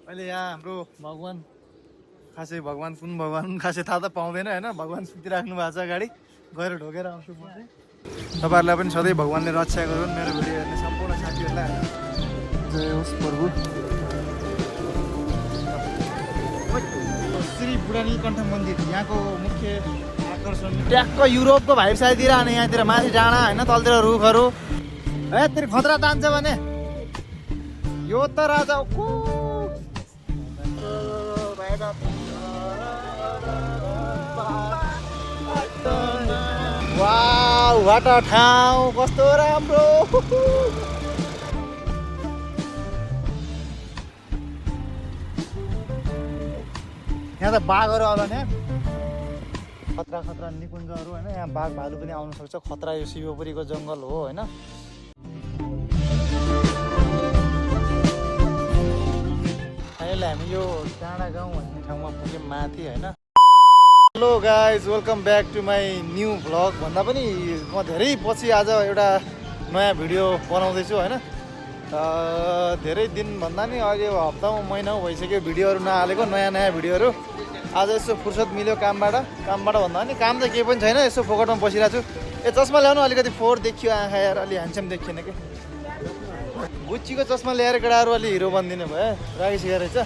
अहिले यहाँ हाम्रो भगवान् खासै भगवान् कुन भगवान् खासै थाहा त पाउँदैन होइन। भगवान् सुतिराख्नु भएको छ अगाडि गएर ढोकेर आउँछु म चाहिँ। तपाईँहरूलाई पनि सधैँ भगवान्ले रक्षा गरून्। मेरो भिडियो हेर्ने सम्पूर्ण साथीहरूलाई जय होस् प्रभु। श्री बुढा नीलकण्ठ मन्दिर यहाँको मुख्य आकर्षण ट्याक्क युरोपको भाइब साइडतिर अनि यहाँतिर माथि डाँडा होइन, तलतिर रुखहरू है। तेरि खतरा तान्छ भने यो त राजा वाउ वाट अ ठाउँ, कस्तो राम्रो। यहाँ त बाघहरू आउला नि, खतरा खतरा निकुञ्जहरू होइन। यहाँ बाघ भालु पनि आउनु सक्छ। खतरा यो शिवपुरीको जङ्गल हो होइन। अहिले हामी यो डाँडा गाउँ भन्ने ठाउँमा पुग्यौँ माथि होइन। Hello guys, welcome back to my new vlog. भन्दा पनि म धेरै पछि आज एउटा नयाँ भिडियो बनाउँदैछु होइन। धेरै दिन भन्दा नि अहिले हप्तामा महिना भइसक्यो भिडियोहरू नहालेको, नयाँ नयाँ भिडियोहरू। आज यसो फुर्सद मिल्यो कामबाट भन्दा नि काम त केही पनि छैन, यसो फोकटमा बसिरहेको छु। ए चस्मा ल्याउनु, अलिकति फोहोर देखियो आँखा यार, अलि ह्यान्डसम देखिएन कि। गुच्चीको चस्मा ल्याएर केटाहरू अलि हिरो बनिदिनु भयो, राखिसकेको रहेछ।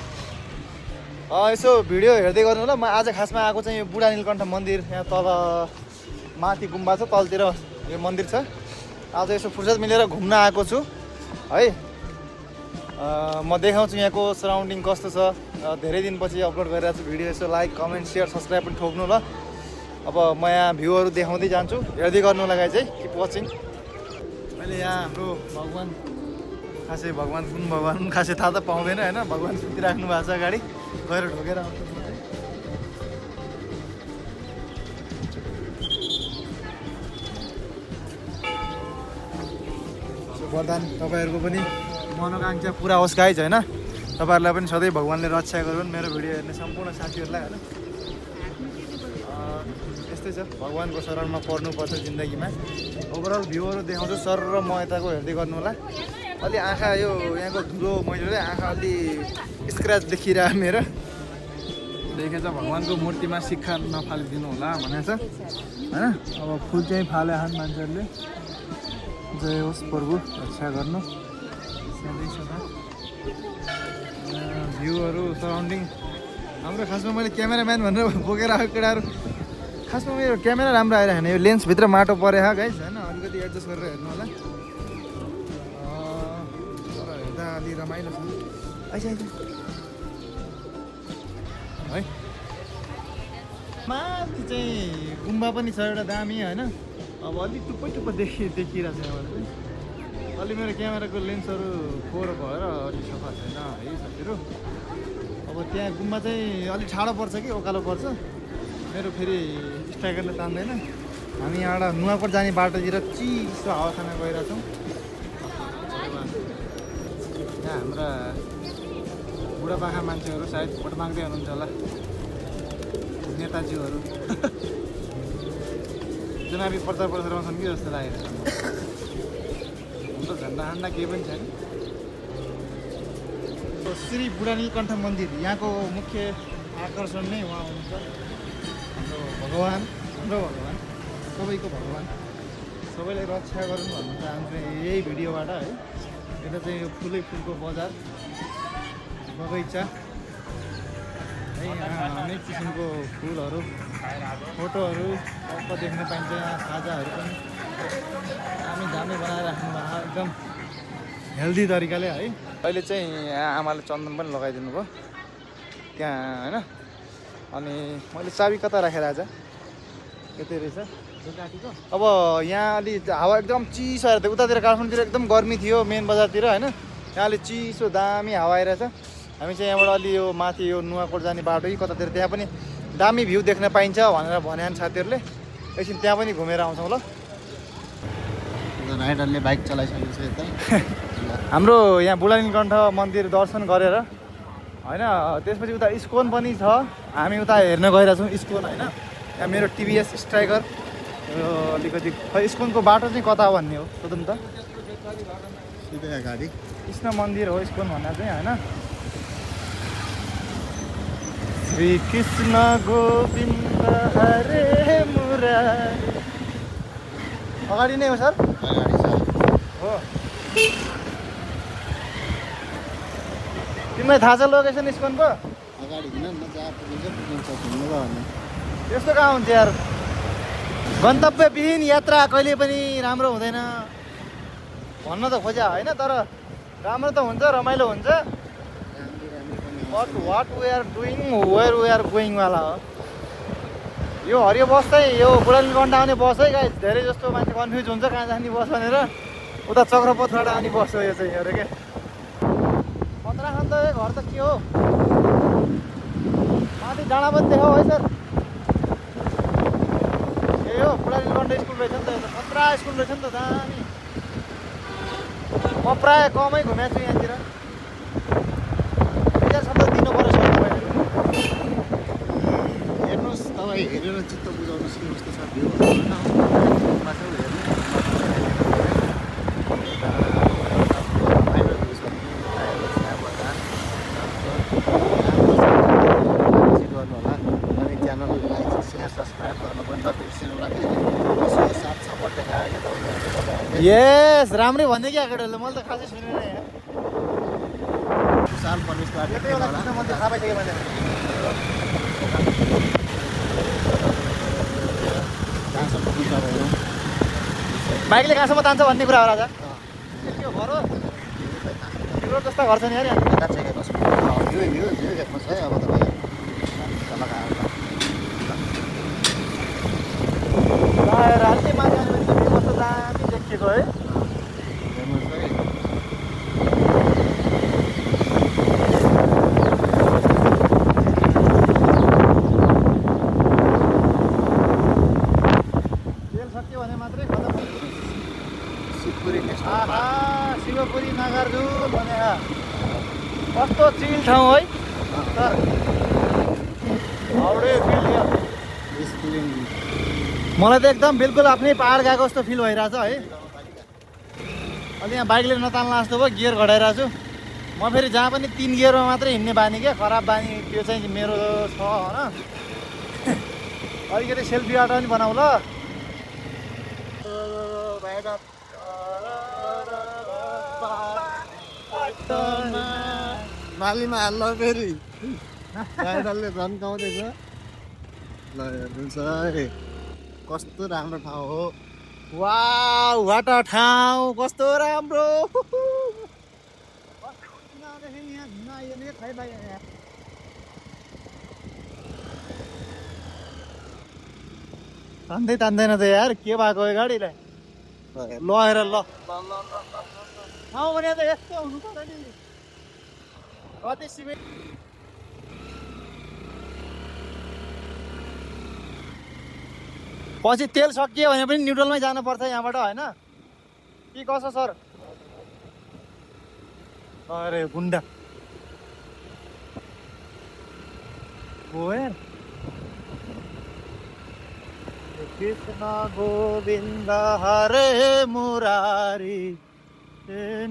यसो भिडियो हेर्दै गर्नु होला। म आज खासमा आएको चाहिँ यो बुढा नीलकण्ठ मन्दिर, यहाँ तल माथि गुम्बा छ, तलतिर यो मन्दिर छ। आज यसो फुर्सद मिलेर घुम्न आएको छु है। म देखाउँछु यहाँको सराउन्डिङ कस्तो छ। धेरै दिनपछि अपलोड गरिरहेको छु भिडियो। यसो लाइक कमेन्ट सेयर सब्सक्राइब पनि ठोक्नु ल। अब म यहाँ भ्यूहरू देखाउँदै जान्छु, हेर्दै गर्नु लगाइ चाहिँ किप वाचिङ। अहिले यहाँ हाम्रो भगवान् खासै भगवान् कुन भगवान् खासै थाहा त पाउँदैन होइन। भगवान् सुतिराख्नु भएको छ अगाडि गएर ढोकेर आउँछु म चाहिँ। वरदान तपाईँहरूको पनि मनोकाङ्क्षा पुरा होस् गाइज होइन। तपाईँहरूलाई पनि सधैँ भगवान्ले रक्षा गरून्। मेरो भिडियो हेर्ने सम्पूर्ण साथीहरूलाई होइन। यस्तै छ, भगवान्को शरणमा पर्नुपर्छ जिन्दगीमा। ओभरअल भ्यूहरू देखाउँछु सर, र म यताको हेर्दै गर्नु होला। अलि आँखा यो यहाँको धुलो मैले आँखा अलि स्क्र्याच देखिरह मेरो देखेछ। भगवान्को मूर्तिमा शिक्षा नफालिदिनु होला भनेको छ होइन। अब फुल चाहिँ फाले हान मान्छेहरूले। जय होस् प्रभु, रक्षा गर्नु सधैँ सदा। भ्यूहरू सराउन्डिङ हाम्रो। खासमा मैले क्यामेराम्यान भनेर बोकेर आएको केटाहरू। खासमा मेरो क्यामेरा राम्रो आएर होइन, यो लेन्सभित्र माटो परे हा गाइस होइन। अलिकति एडजस्ट गरेर हेर्नु होला। तर हेर्दा अलि रमाइलो छ आइज है। माथि चाहिँ गुम्बा पनि छ एउटा दामी होइन। अब अलिक टुप्पै देखिरहेको छ यहाँबाट चाहिँ। अलि मेरो क्यामेराको लेन्सहरू फोहोर भएर अलिक सफा छैन है साथीहरू। अब त्यहाँ गुम्बा चाहिँ अलिक ठाडो पर्छ कि ओकालो पर्छ। मेरो फेरि स्ट्राइकरले तान्दैन। हामी यहाँबाट नुवाकोट जाने बाटोतिर चिसो हावा खान गइरहेछौँ। यहाँ हाम्रा बुढापाका मान्छेहरू सायद भोट माग्दै हुनुहुन्छ होला, नेताजीहरू। चुनावी प्रचार प्रसारमा छन् कि जस्तो लागेको छ। हाम्रो झन्डा हान्डा केही पनि छैन। श्री बुढा नीलकण्ठ मन्दिर यहाँको मुख्य आकर्षण नै उहाँ हुनुहुन्छ। हाम्रो भगवान्, सबैको भगवान्, सबैलाई रक्षा गरौँ भन्न चाहन्छु यही भिडियोबाट है। यता चाहिँ यो फुलै फुलको बजार बगैँचा है। यहाँ अनेक किसिमको फुलहरू, फोटोहरू टक्क देख्न पाइन्छ। यहाँ खाजाहरू पनि दामी दामी बनाएर राख्नु भएको एकदम हेल्दी तरिकाले है। अहिले चाहिँ यहाँ आमाले चन्दन पनि लगाइदिनु भयो त्यहाँ होइन। अनि मैले चाबी कता राखेर आज यतै रहेछ अब यहाँ अलि हावा एकदम चिसो आएर थियो। उतातिर काठमाडौँतिर एकदम गर्मी थियो मेन बजारतिर होइन। यहाँ अलि चिसो दामी हावा आइरहेछ। हामी चाहिँ यहाँबाट अलि यो माथि यो नुवाकोट जाने बाटो कि कतातिर त्यहाँ पनि दामी भ्यू देख्न पाइन्छ भनेर भने साथीहरूले। एकछिन त्यहाँ पनि घुमेर आउँछौँ ल। राइडरले बाइक चलाइसकेको छ यतै। हाम्रो यहाँ बुढा नीलकण्ठ मन्दिर दर्शन गरेर होइन, त्यसपछि उता इस्कोन पनि छ। हामी उता हेर्न गइरहेछौँ इस्कोन होइन। यहाँ मेरो टिभीएस स्ट्राइकर यो अलिकति खै इस्कोनको बाटो चाहिँ कता भन्ने हो सोधौँ त। सिधै अगाडि कृष्ण मन्दिर हो इस्कोन भन्दा चाहिँ होइन। श्री कृष्ण गोविन्द हरे मुरारी। अगाडि नै हो सर? अगाडि छ हो। तिमीलाई थाहा छ लोकेसन स्कोनको? अगाडि किन न जहाँ पुगिन्छ घुम्नु भयो भने त्यस्तो कहाँ हुन्छ यार। गन्तव्यविहीन यात्रा कहिले पनि राम्रो हुँदैन भन्न त खोज्या होइन, तर राम्रो त हुन्छ, रमाइलो हुन्छ। But what we are doing, where we are going वाला हो। यो हरियो बस चाहिँ यो बुढालीगण्ड आउने बस है गाइस। धेरै जस्तो मान्छे कन्फ्युज हुन्छ कहाँ जाने बस भनेर। उता चक्रपथबाट आउने बस हो यो चाहिँ अरे के। उत्तराखण्ड घर त के हो, माथि डाँडा पनि देखाऊ है सर। ए हो बुढालीगण्ड स्कुल रहेछ नि त, यो त खतरा स्कुल रहेछ नि त, दामी। म प्रायः कमै घुमेको छु यहाँतिर। पैसा शब्द दिनु पर्यो सर तपाईँले। हेर्नुहोस् तपाईँ हेरेर चित्त बुझाउनुहोस् कि कस्तो छ भ्यू यस राम्रै भन्दै क्या केटाहरूले, मैले त खासै सुनेन यहाँ। विशाल प्रवेशद्वार यतै एउटा कृष्ण मन्दिर थाहा पाइसक्यो भने जहाँसम्म पुग्छ भयो बाइकले कहाँसम्म तान्छ भन्ने कुरा हो राजा। के हो घर हो, तिम्रो जस्ता घर छ नि यार यहाँ। यो हेर्नुहोस् है अब तपाईँ राति मान्छे आने भने कस्तो दामी देखिएको है। हेर्नुहोस् है तेल सक्यो भने मात्रै खतम। शिवपुरी नेसनल आहा पार्क शिवपुरी नागार्जुन भने कस्तो चिल ठाउँ है सर। हाउडे फिल यो। मलाई त एकदम बिल्कुल आफ्नै पाहाड गएको जस्तो फिल भइरहेछ है। अहिले यहाँ बाइकले नतान्ला जस्तो भयो, गियर घटाइरहेको छु म। फेरि जहाँ पनि 3 गियरमा मात्रै हिँड्ने बानी क्या, खराब बानी त्यो चाहिँ मेरो छ होइन। अलिकति सेल्फी आर्ट पनि बनाऊ ल। नालीमा हाल्नु फेरि राइडरले रन्काउँदैछ। ल हेर्नुहोस् है कस्तो राम्रो ठाउँ हो। वाउ वाट अ ठाउँ, कस्तो राम्रो। तान्दै तान्दैन त यार, के भएको हो गाडीलाई। ल हेर ल ठाउँ भने त यस्तो हुनु पर्यो नि। कति सिमेन्ट पछि तेल सकियो भने पनि न्युट्रलमै जानुपर्छ यहाँबाट होइन कि कसो सर? अरे गुन्डा गोयर। कृष्ण गोविन्द हरे मुरारी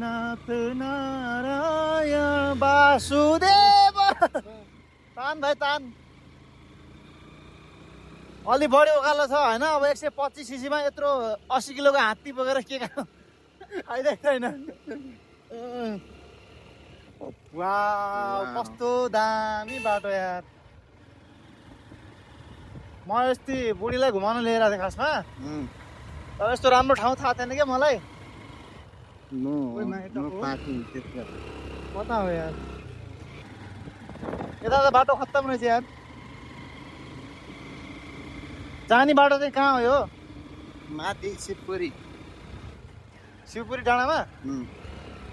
नाथ नारायण वासुदेव। तान भाइ तान, अलि बढी उकालो छ होइन। अब 125 सीसीमा यत्रो 80 किलोको हात्ती बोकेर के आइरहेको छैन। वाउ कस्तो दामी बाटो यार। म यस्तै बुढीलाई घुमाउन लिएर थिएँ खासमा, तर यस्तो राम्रो ठाउँ थाहा थिएन क्या मलाई। कता हो यार, यता त बाटो खत्तम रहेछ यार। जाने बाटो चाहिँ कहाँ हो यो? माथि शिवपुरी शिवपुरी डाँडामा।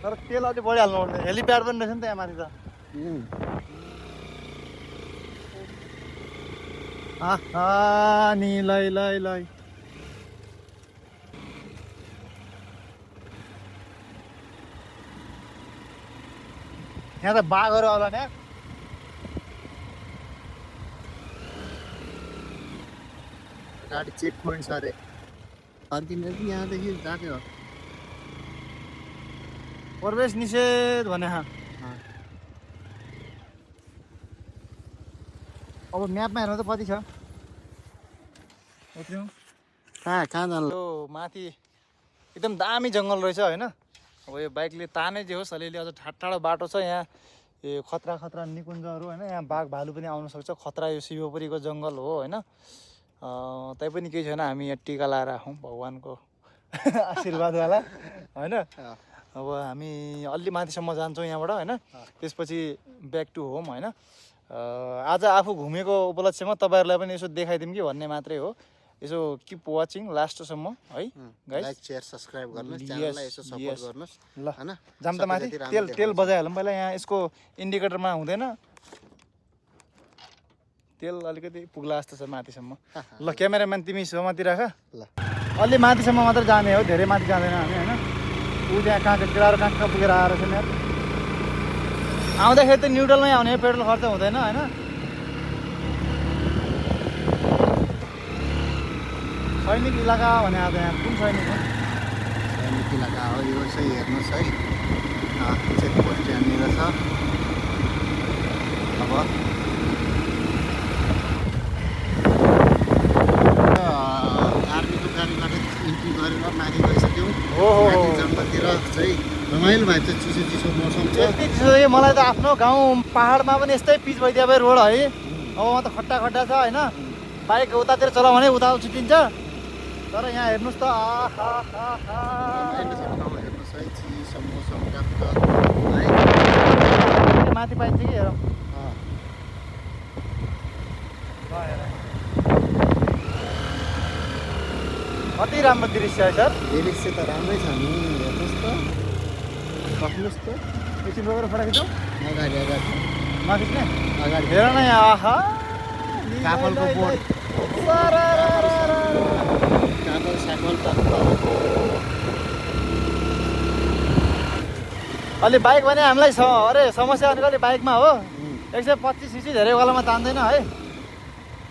तर तेल अझै बढिहाल्नु पर्छ, हेलिप्याड पनि रहेछ नि त यहाँ माथि त। आहा नि लै लै लै यहाँ त बाघहरू होला नि। गाडी चेक पोइन्ट छ अरे, फर्किने पनि यहाँदेखि जाने हो। प्रवेश निषेध भने अब म्यापमा हेर्नु त कति छ उत्रौँ कहाँ जानु यो माथि एकदम दामी जङ्गल रहेछ होइन अब यो बाइकले तानै जे होस् अलिअलि अझ टाढो बाटो छ यहाँ यो खतरा निकुञ्जहरू होइन यहाँ बाघ भालु पनि आउन सक्छ खतरा यो शिवपुरीको जङ्गल हो होइन तैपनि केही छैन हामी यहाँ टिका लाएर आउँ भगवान्को आशीर्वादवाला होइन अब हामी अलि माथिसम्म जान्छौँ यहाँबाट होइन त्यसपछि ब्याक टु होम होइन आज आफू घुमेको उपलक्ष्यमा तपाईँहरूलाई पनि यसो देखाइदिउँ कि भन्ने मात्रै हो यसो किप वाचिङ लास्टसम्म है गाइस लाइक सेयर सब्स्क्राइब गर्नुहोस् च्यानललाई यसो सपोर्ट गर्नुहोस् ल हैन जाम त माथि तेल बजाइहालौँ पहिला यहाँ यसको इन्डिकेटरमा हुँदैन तेल अलिकति पुग्ला जस्तो छ माथिसम्म ल क्यामेराम्यान तिमी समाति राख ल अलि माथिसम्म मात्र जाने हो धेरै माथि जाँदैन हामी होइन ऊ त्यहाँ कहाँ केटाहरू कहाँ पुगेर आएर छन् यार आउँदाखेरि त न्युट्रलमै आउने पेट्रोल खर्च हुँदैन होइन सैनिक इलाका भने आज यहाँ कुन सैनिक हो सैनिक इलाका हो यो चाहिँ हेर्नुहोस् है चेकपोस्ट यहाँनिर छ अब आर्मीको गाडीबाट इन्ट्री गरेर माथि गइसक्यौँ हो माथि जङ्गलतिर चाहिँ रमाइलो भएको छ चिसो मौसम छ यति चिसो मलाई त आफ्नो गाउँ पाहाडमा पनि यस्तै पिच भइदियो भए रोड है अब वहाँ त खट्टा छ होइन बाइक उतातिर चलाऊ भने उता छुट्टिन्छ तर यहाँ हेर्नुहोस् त रमाइलो छ ठाउँ हेर्नुहोस् है चिसो मौसम टक्क है माथि पाइन्छ कि हेरौँ कति राम्रो दृश्य है सर दृश्य त राम्रै छ नि हेर्नुहोस् त सक्नुहोस् त एकछिन रोकेर फोटो खिचौँ अगाडि माथि नै अगाडि हेर न यहाँ आहा काफलको बोर्ड काफल साफल अलि बाइक भने हामीलाई छ अरे समस्या भनेको अलि बाइकमा हो 125 सीसी धेरै वालामा तान्दैन है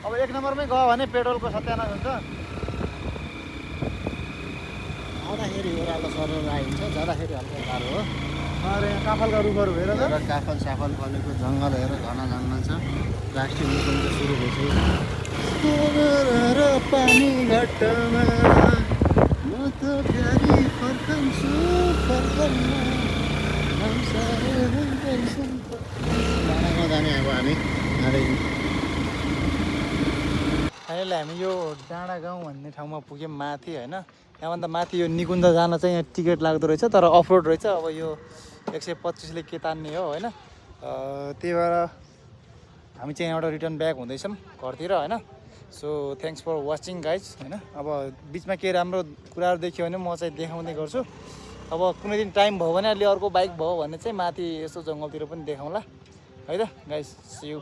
अब एक नम्बरमै गयो भने पेट्रोलको सत्यानाश हुन्छ आउँदाखेरि ओह्रालो सरेर आइन्छ जाँदाखेरि हल्का गाह्रो हो अरे यहाँ काफलका रुखहरू हेर त र काफल साफल फलेको जङ्गल हेर घना जङ्गल छ राष्ट्रिय निकुञ्ज सुरु भइसक्यो पानी घाटमा म त प्यारी फर्कन्छु डाँडामा जाने अब हामी फाइनली हामी यो डाँडा गाउँ भन्ने ठाउँमा पुग्यौँ माथि होइन यहाँभन्दा माथि यो निकुञ्ज जान चाहिँ यहाँ टिकट लाग्दो रहेछ तर अफ रोड रहेछ अब यो 125ले के तान्ने हो होइन त्यही भएर हामी चाहिँ यहाँबाट रिटर्न ब्याक हुँदैछौँ घरतिर होइन so thanks for watching guys होइन अब बिचमा केही राम्रो कुराहरू देख्यो भने म चाहिँ देखाउँदै गर्छु अब कुनै दिन टाइम भयो भने अलि अर्को बाइक भयो भने चाहिँ माथि यस्तो जङ्गलतिर पनि देखाउँला है त गाइज सी यू